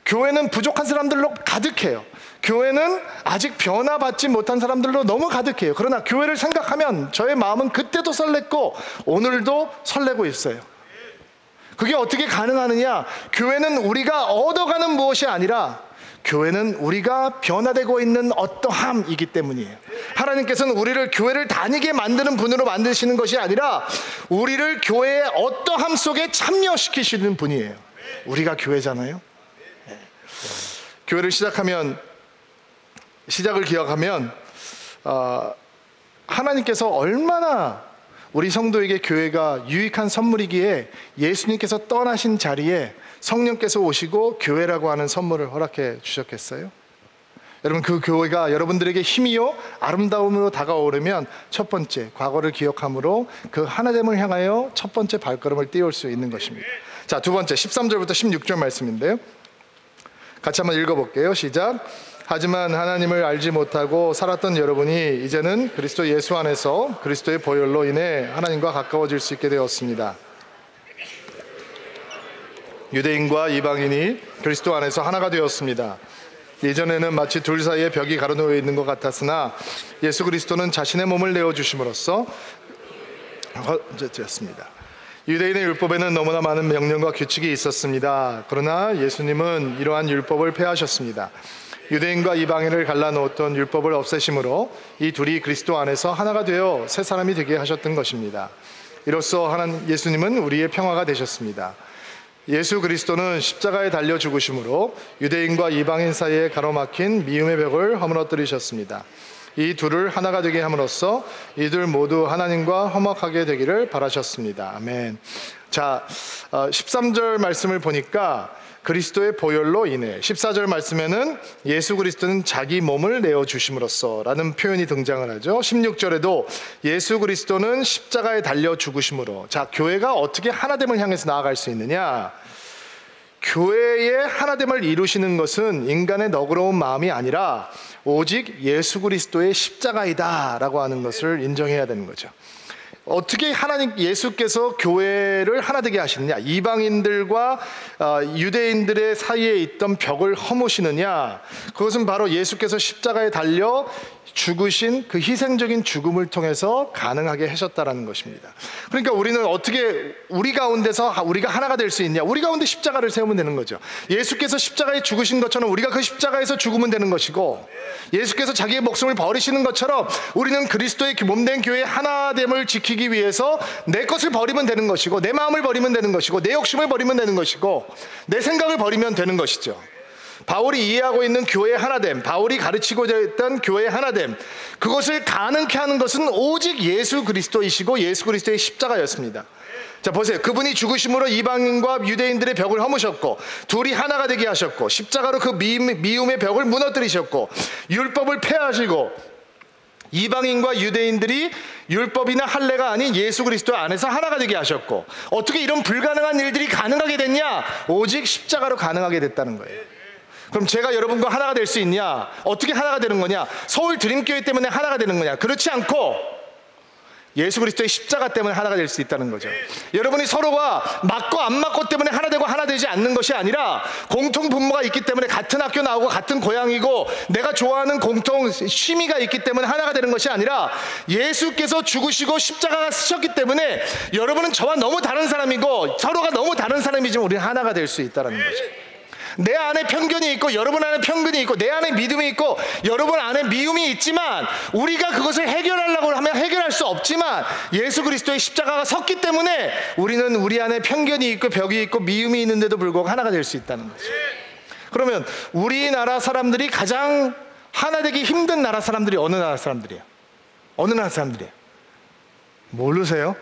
교회는 부족한 사람들로 가득해요. 교회는 아직 변화받지 못한 사람들로 너무 가득해요. 그러나 교회를 생각하면 저의 마음은 그때도 설렜고 오늘도 설레고 있어요. 그게 어떻게 가능하느냐? 교회는 우리가 얻어가는 무엇이 아니라 교회는 우리가 변화되고 있는 어떠함이기 때문이에요. 하나님께서는 우리를 교회를 다니게 만드는 분으로 만드시는 것이 아니라 우리를 교회의 어떠함 속에 참여시키시는 분이에요. 우리가 교회잖아요. 교회를 시작을 기억하면 하나님께서 얼마나 우리 성도에게 교회가 유익한 선물이기에 예수님께서 떠나신 자리에 성령께서 오시고 교회라고 하는 선물을 허락해 주셨겠어요? 여러분, 그 교회가 여러분들에게 힘이요 아름다움으로 다가오려면 첫 번째 과거를 기억함으로 그 하나됨을 향하여 첫 번째 발걸음을 띄울 수 있는 것입니다. 자, 두 번째 13절부터 16절 말씀인데요, 같이 한번 읽어볼게요. 시작. 하지만 하나님을 알지 못하고 살았던 여러분이 이제는 그리스도 예수 안에서 그리스도의 보혈로 인해 하나님과 가까워질 수 있게 되었습니다. 유대인과 이방인이 그리스도 안에서 하나가 되었습니다. 예전에는 마치 둘 사이에 벽이 가로놓여 있는 것 같았으나 예수 그리스도는 자신의 몸을 내어주심으로써 되었습니다. 유대인의 율법에는 너무나 많은 명령과 규칙이 있었습니다. 그러나 예수님은 이러한 율법을 폐하셨습니다. 유대인과 이방인을 갈라놓았던 율법을 없애심으로 이 둘이 그리스도 안에서 하나가 되어 새 사람이 되게 하셨던 것입니다. 이로써 예수님은 우리의 평화가 되셨습니다. 예수 그리스도는 십자가에 달려 죽으심으로 유대인과 이방인 사이에 가로막힌 미움의 벽을 허물어뜨리셨습니다. 이 둘을 하나가 되게 함으로써 이들 모두 하나님과 화목하게 되기를 바라셨습니다. 아멘. 자, 13절 말씀을 보니까 그리스도의 보혈로 인해, 14절 말씀에는 예수 그리스도는 자기 몸을 내어주심으로써 라는 표현이 등장을 하죠. 16절에도 예수 그리스도는 십자가에 달려 죽으심으로. 자, 교회가 어떻게 하나됨을 향해서 나아갈 수 있느냐? 교회의 하나됨을 이루시는 것은 인간의 너그러운 마음이 아니라 오직 예수 그리스도의 십자가이다 라고 하는 것을 인정해야 되는 거죠. 어떻게 예수께서 교회를 하나 되게 하시느냐? 이방인들과 유대인들의 사이에 있던 벽을 허무시느냐? 그것은 바로 예수께서 십자가에 달려 죽으신 그 희생적인 죽음을 통해서 가능하게 하셨다라는 것입니다. 그러니까 우리는 어떻게 우리 가운데서 우리가 하나가 될 수 있냐? 우리 가운데 십자가를 세우면 되는 거죠. 예수께서 십자가에 죽으신 것처럼 우리가 그 십자가에서 죽으면 되는 것이고, 예수께서 자기의 목숨을 버리시는 것처럼 우리는 그리스도의 몸된 교회의 하나됨을 지키기 위해서 내 것을 버리면 되는 것이고, 내 마음을 버리면 되는 것이고, 내 욕심을 버리면 되는 것이고, 내 생각을 버리면 되는 것이죠. 바울이 이해하고 있는 교회의 하나됨, 바울이 가르치고자 했던 교회의 하나됨, 그것을 가능케 하는 것은 오직 예수 그리스도이시고 예수 그리스도의 십자가였습니다. 자, 보세요. 그분이 죽으심으로 이방인과 유대인들의 벽을 허무셨고, 둘이 하나가 되게 하셨고, 십자가로 그 미움의 벽을 무너뜨리셨고, 율법을 폐하시고, 이방인과 유대인들이 율법이나 할례가 아닌 예수 그리스도 안에서 하나가 되게 하셨고, 어떻게 이런 불가능한 일들이 가능하게 됐냐? 오직 십자가로 가능하게 됐다는 거예요. 그럼 제가 여러분과 하나가 될 수 있냐? 어떻게 하나가 되는 거냐? 서울 드림교회 때문에 하나가 되는 거냐? 그렇지 않고 예수 그리스도의 십자가 때문에 하나가 될 수 있다는 거죠. 여러분이 서로가 맞고 안 맞고 때문에 하나 되고 하나 되지 않는 것이 아니라 공통 분모가 있기 때문에 같은 학교 나오고 같은 고향이고 내가 좋아하는 공통 취미가 있기 때문에 하나가 되는 것이 아니라 예수께서 죽으시고 십자가가 쓰셨기 때문에 여러분은 저와 너무 다른 사람이고 서로가 너무 다른 사람이지만 우리는 하나가 될 수 있다는 거죠. 내 안에 편견이 있고 여러분 안에 편견이 있고 내 안에 믿음이 있고 여러분 안에 미움이 있지만 우리가 그것을 해결하려고 하면 해결할 수 없지만 예수 그리스도의 십자가가 섰기 때문에 우리는 우리 안에 편견이 있고 벽이 있고 미움이 있는데도 불구하고 하나가 될 수 있다는 거죠. 그러면 우리나라 사람들이 가장 하나 되기 힘든 나라 사람들이 어느 나라 사람들이에요? 어느 나라 사람들이에요? 모르세요?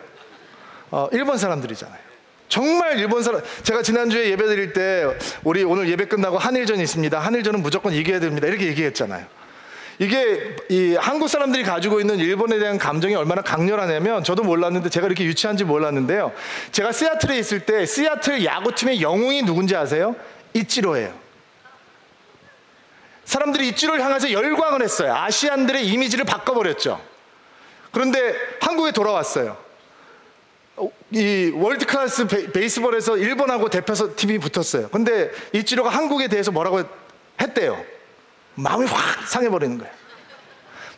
일본 사람들이잖아요. 정말 일본 사람. 제가 지난주에 예배 드릴 때 우리 오늘 예배 끝나고 한일전이 있습니다. 한일전은 무조건 이겨야 됩니다. 이렇게 얘기했잖아요. 이게 이 한국 사람들이 가지고 있는 일본에 대한 감정이 얼마나 강렬하냐면, 저도 몰랐는데, 제가 이렇게 유치한지 몰랐는데요, 제가 시애틀에 있을 때 시애틀 야구팀의 영웅이 누군지 아세요? 이치로예요. 사람들이 이치로를 향해서 열광을 했어요. 아시안들의 이미지를 바꿔버렸죠. 그런데 한국에 돌아왔어요. 이 월드클래스 베이스볼에서 일본하고 대표팀이 붙었어요. 근데 이치로가 한국에 대해서 뭐라고 했대요. 마음이 확 상해버리는 거예요.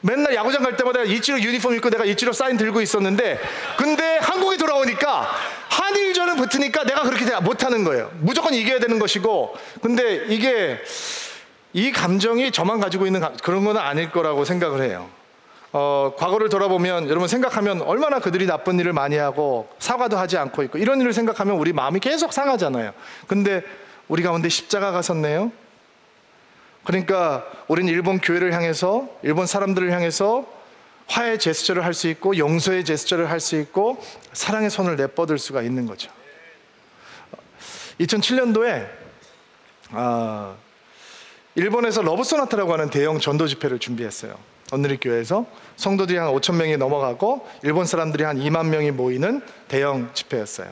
맨날 야구장 갈 때마다 이치로 유니폼 입고 내가 이치로 사인 들고 있었는데, 근데 한국에 돌아오니까 한일전은 붙으니까 내가 그렇게 못하는 거예요. 무조건 이겨야 되는 것이고. 근데 이게 이 감정이 저만 가지고 있는 그런 건 아닐 거라고 생각을 해요. 과거를 돌아보면, 여러분 생각하면 얼마나 그들이 나쁜 일을 많이 하고 사과도 하지 않고 있고, 이런 일을 생각하면 우리 마음이 계속 상하잖아요. 근데 우리 가운데 십자가가 섰네요. 그러니까 우리는 일본 교회를 향해서, 일본 사람들을 향해서 화해의 제스처를 할 수 있고, 용서의 제스처를 할 수 있고, 사랑의 손을 내뻗을 수가 있는 거죠. 2007년도에 일본에서 러브 소나타라고 하는 대형 전도 집회를 준비했어요. 언누리 교회에서 성도들이 한 5,000명이 넘어가고 일본 사람들이 한 2만 명이 모이는 대형 집회였어요.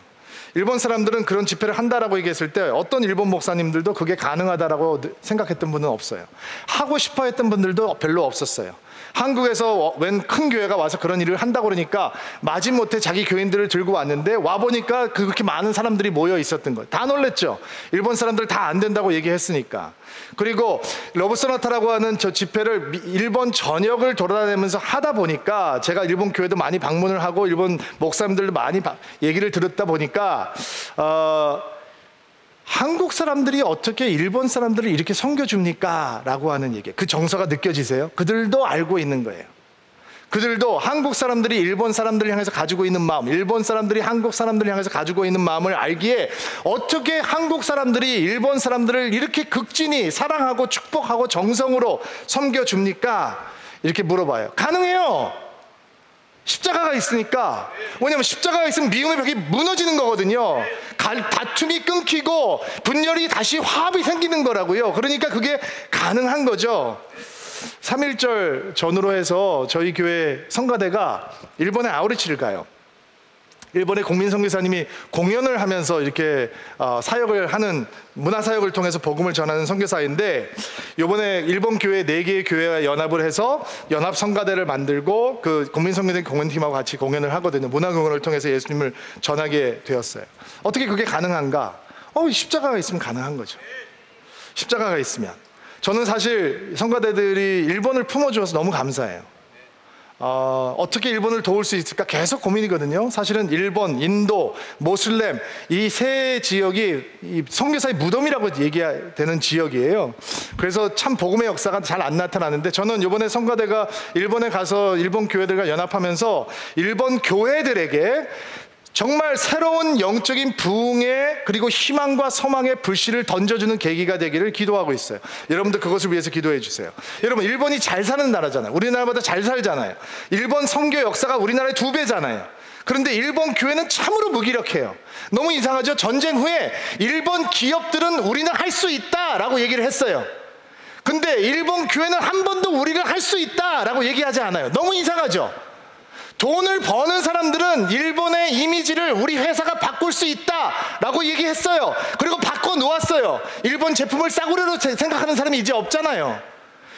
일본 사람들은 그런 집회를 한다라고 얘기했을 때 어떤 일본 목사님들도 그게 가능하다라고 생각했던 분은 없어요. 하고 싶어 했던 분들도 별로 없었어요. 한국에서 웬 큰 교회가 와서 그런 일을 한다고 그러니까 마지못해 자기 교인들을 들고 왔는데, 와보니까 그렇게 많은 사람들이 모여 있었던 거예요. 다 놀랬죠. 일본 사람들 다 안 된다고 얘기했으니까. 그리고 러브 소나타라고 하는 저 집회를 일본 전역을 돌아다니면서 하다 보니까, 제가 일본 교회도 많이 방문을 하고 일본 목사님들도 많이 얘기를 들었다 보니까 한국 사람들이 어떻게 일본 사람들을 이렇게 섬겨줍니까? 라고 하는 얘기, 그 정서가 느껴지세요? 그들도 알고 있는 거예요. 그들도 한국 사람들이 일본 사람들을 향해서 가지고 있는 마음, 일본 사람들이 한국 사람들을 향해서 가지고 있는 마음을 알기에, 어떻게 한국 사람들이 일본 사람들을 이렇게 극진히 사랑하고 축복하고 정성으로 섬겨줍니까? 이렇게 물어봐요. 가능해요. 십자가가 있으니까. 왜냐하면 십자가가 있으면 미움의 벽이 무너지는 거거든요. 다툼이 끊기고 분열이 다시 화합이 생기는 거라고요. 그러니까 그게 가능한 거죠. 3.1절 전후로 해서 저희 교회 성가대가 일본에 아우리치를 가요. 일본의 국민선교사님이 공연을 하면서 이렇게 사역을 하는, 문화사역을 통해서 복음을 전하는 선교사인데, 이번에 일본 교회 4개의 교회와 연합을 해서 연합 성가대를 만들고 그 국민선교대 공연팀하고 같이 공연을 하거든요. 문화공연을 통해서 예수님을 전하게 되었어요. 어떻게 그게 가능한가? 십자가가 있으면 가능한 거죠. 십자가가 있으면. 저는 사실 성가대들이 일본을 품어주어서 너무 감사해요. 어떻게 일본을 도울 수 있을까 계속 고민이거든요. 사실은 일본, 인도, 모슬렘 이 세 지역이 이 선교사의 무덤이라고 얘기되는 지역이에요. 그래서 참 복음의 역사가 잘 안 나타나는데, 저는 이번에 성가대가 일본에 가서 일본 교회들과 연합하면서 일본 교회들에게 정말 새로운 영적인 부흥의, 그리고 희망과 소망의 불씨를 던져주는 계기가 되기를 기도하고 있어요. 여러분들 그것을 위해서 기도해 주세요. 여러분, 일본이 잘 사는 나라잖아요. 우리나라보다 잘 살잖아요. 일본 선교 역사가 우리나라의 2배잖아요. 그런데 일본 교회는 참으로 무기력해요. 너무 이상하죠? 전쟁 후에 일본 기업들은 우리는 할 수 있다라고 얘기를 했어요. 근데 일본 교회는 한 번도 우리가 할 수 있다라고 얘기하지 않아요. 너무 이상하죠? 돈을 버는 사람들은 일본의 이미지를 우리 회사가 바꿀 수 있다라고 얘기했어요. 그리고 바꿔놓았어요. 일본 제품을 싸구려로 생각하는 사람이 이제 없잖아요.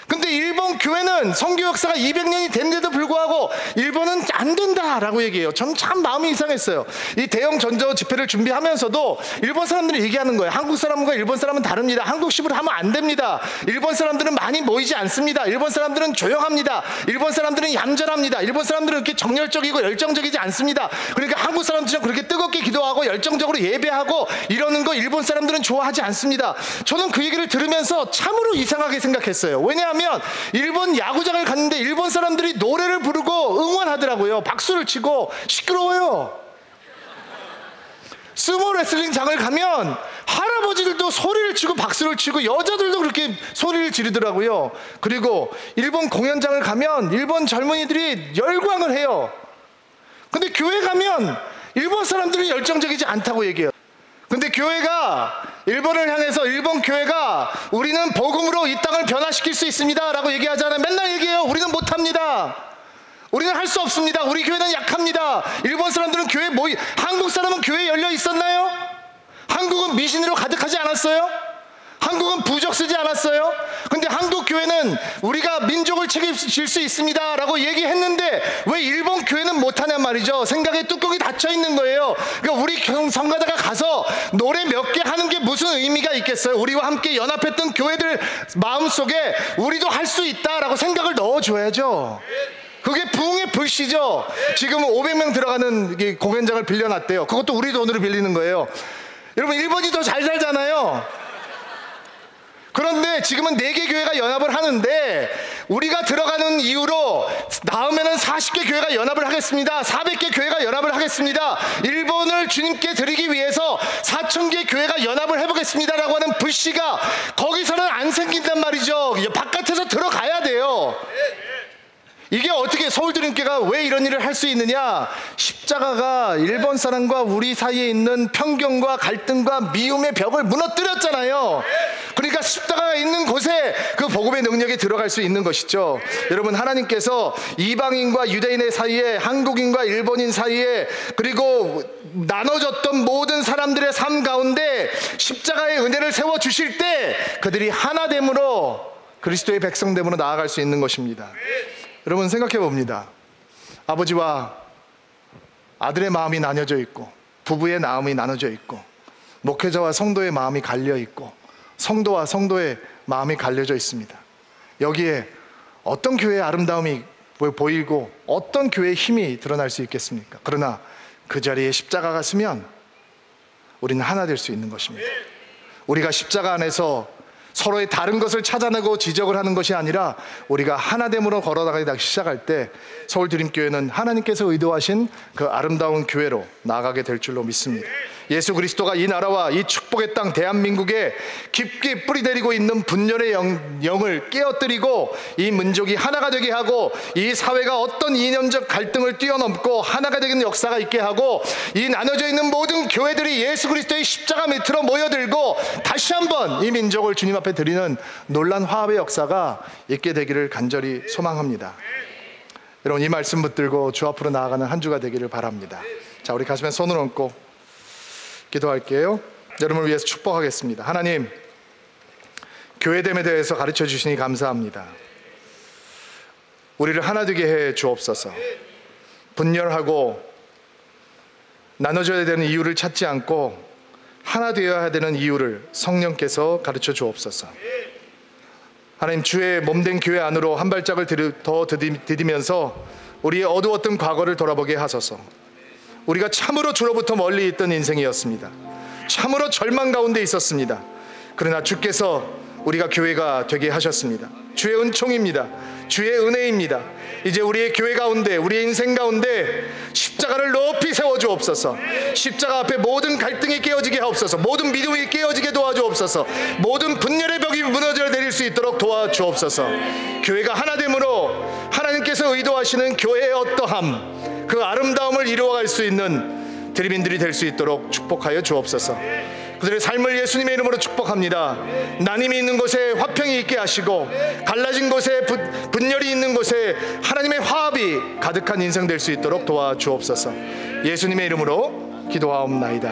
근데 일본 교회는 선교 역사가 200년이 됐는데도 불구하고 일본은 안 된다라고 얘기해요. 전 참 마음이 이상했어요. 이 대형 전도 집회를 준비하면서도 일본 사람들이 얘기하는 거예요. 한국 사람과 일본 사람은 다릅니다. 한국식으로 하면 안 됩니다. 일본 사람들은 많이 모이지 않습니다. 일본 사람들은 조용합니다. 일본 사람들은 얌전합니다. 일본 사람들은 이렇게 정열적이고 열정적이지 않습니다. 그러니까 한국 사람들은 그렇게 뜨겁게 기도하고 열정적으로 예배하고 이러는 거 일본 사람들은 좋아하지 않습니다. 저는 그 얘기를 들으면서 참으로 이상하게 생각했어요. 왜냐하면 일본 야구장을 갔는데 일본 사람들이 노래를 부르고 응원하더라고요. 박수를 치고. 시끄러워요. 스모 레슬링장을 가면 할아버지들도 소리를 치고 박수를 치고 여자들도 그렇게 소리를 지르더라고요. 그리고 일본 공연장을 가면 일본 젊은이들이 열광을 해요. 근데 교회 가면 일본 사람들은 열정적이지 않다고 얘기해요. 근데 교회가 일본을 향해서 일본 교회가 우리는 복음으로 이 땅을 변화시킬 수 있습니다 라고 얘기하잖아요. 맨날 얘기해요. 우리는 못합니다. 우리는 할 수 없습니다. 우리 교회는 약합니다. 일본 사람들은 교회 한국 사람은 교회에 열려 있었나요? 한국은 미신으로 가득하지 않았어요? 한국은 부적 쓰지 않았어요? 근데 한국 교회는 우리가 민족을 책임질 수 있습니다 라고 얘기했는데 왜 일본 교회는 못하냔 말이죠. 생각에 뚜껑이 닫혀 있는 거예요. 그러니까 우리 성가다가 가서 노래 몇 개 하는 게 무슨 의미가 있겠어요? 우리와 함께 연합했던 교회들 마음속에 우리도 할 수 있다라고 생각을 넣어줘야죠. 그게 부흥의 불씨죠. 지금 500명 들어가는 공연장을 빌려놨대요. 그것도 우리 돈으로 빌리는 거예요. 여러분, 일본이 더 잘 살잖아요. 그런데 지금은 4개 교회가 연합을 하는데 우리가 들어가는 이후로 다음에는 40개 교회가 연합을 하겠습니다. 400개 교회가 연합을 하겠습니다. 일본을 주님께 드리기 위해서 4000개 교회가 연합을 해보겠습니다 라고 하는 불씨가 거기서는 안 생긴단 말이죠. 바깥에서 들어가야 돼요. 이게 어떻게 서울드림교회가 왜 이런 일을 할 수 있느냐? 십자가가 일본 사람과 우리 사이에 있는 편견과 갈등과 미움의 벽을 무너뜨렸잖아요. 그러니까 십자가가 있는 곳에 그 복음의 능력이 들어갈 수 있는 것이죠. 여러분, 하나님께서 이방인과 유대인의 사이에, 한국인과 일본인 사이에, 그리고 나눠졌던 모든 사람들의 삶 가운데 십자가의 은혜를 세워주실 때 그들이 하나됨으로, 그리스도의 백성됨으로 나아갈 수 있는 것입니다. 여러분, 생각해 봅니다. 아버지와 아들의 마음이 나뉘어져 있고, 부부의 마음이 나눠져 있고, 목회자와 성도의 마음이 갈려 있고, 성도와 성도의 마음이 갈려져 있습니다. 여기에 어떤 교회의 아름다움이 보이고 어떤 교회의 힘이 드러날 수 있겠습니까? 그러나 그 자리에 십자가가 서면 우리는 하나 될 수 있는 것입니다. 우리가 십자가 안에서 서로의 다른 것을 찾아내고 지적을 하는 것이 아니라 우리가 하나됨으로 걸어나가기 시작할 때 서울드림교회는 하나님께서 의도하신 그 아름다운 교회로 나아가게 될 줄로 믿습니다. 예수 그리스도가 이 나라와 이 축복의 땅 대한민국에 깊게 뿌리내리고 있는 분열의 영을 깨어뜨리고 이 민족이 하나가 되게 하고, 이 사회가 어떤 이념적 갈등을 뛰어넘고 하나가 되는 역사가 있게 하고, 이 나눠져 있는 모든 교회들이 예수 그리스도의 십자가 밑으로 모여들고 다시 한번 이 민족을 주님 앞에 드리는 놀란 화합의 역사가 있게 되기를 간절히 소망합니다. 여러분, 이 말씀 붙들고 주 앞으로 나아가는 한 주가 되기를 바랍니다. 자, 우리 가슴에 손을 얹고 기도할게요. 여러분을 위해서 축복하겠습니다. 하나님, 교회됨에 대해서 가르쳐 주시니 감사합니다. 우리를 하나 되게 해 주옵소서. 분열하고 나눠져야 되는 이유를 찾지 않고 하나 되어야 되는 이유를 성령께서 가르쳐 주옵소서. 하나님, 주의 몸된 교회 안으로 한 발짝을 더 디디면서 우리의 어두웠던 과거를 돌아보게 하소서. 우리가 참으로 주로부터 멀리 있던 인생이었습니다. 참으로 절망 가운데 있었습니다. 그러나 주께서 우리가 교회가 되게 하셨습니다. 주의 은총입니다. 주의 은혜입니다. 이제 우리의 교회 가운데, 우리의 인생 가운데 십자가를 높이 세워주옵소서. 십자가 앞에 모든 갈등이 깨어지게 하옵소서. 모든 믿음이 깨어지게 도와주옵소서. 모든 분열의 벽이 무너져 내릴 수 있도록 도와주옵소서. 교회가 하나됨으로 하나님께서 의도하시는 교회의 어떠함, 그 아름다움을 이루어갈 수 있는 드림인들이 될 수 있도록 축복하여 주옵소서. 그들의 삶을 예수님의 이름으로 축복합니다. 나눔이 있는 곳에 화평이 있게 하시고, 갈라진 곳에 분열이 있는 곳에 하나님의 화합이 가득한 인생 될 수 있도록 도와주옵소서. 예수님의 이름으로 기도하옵나이다.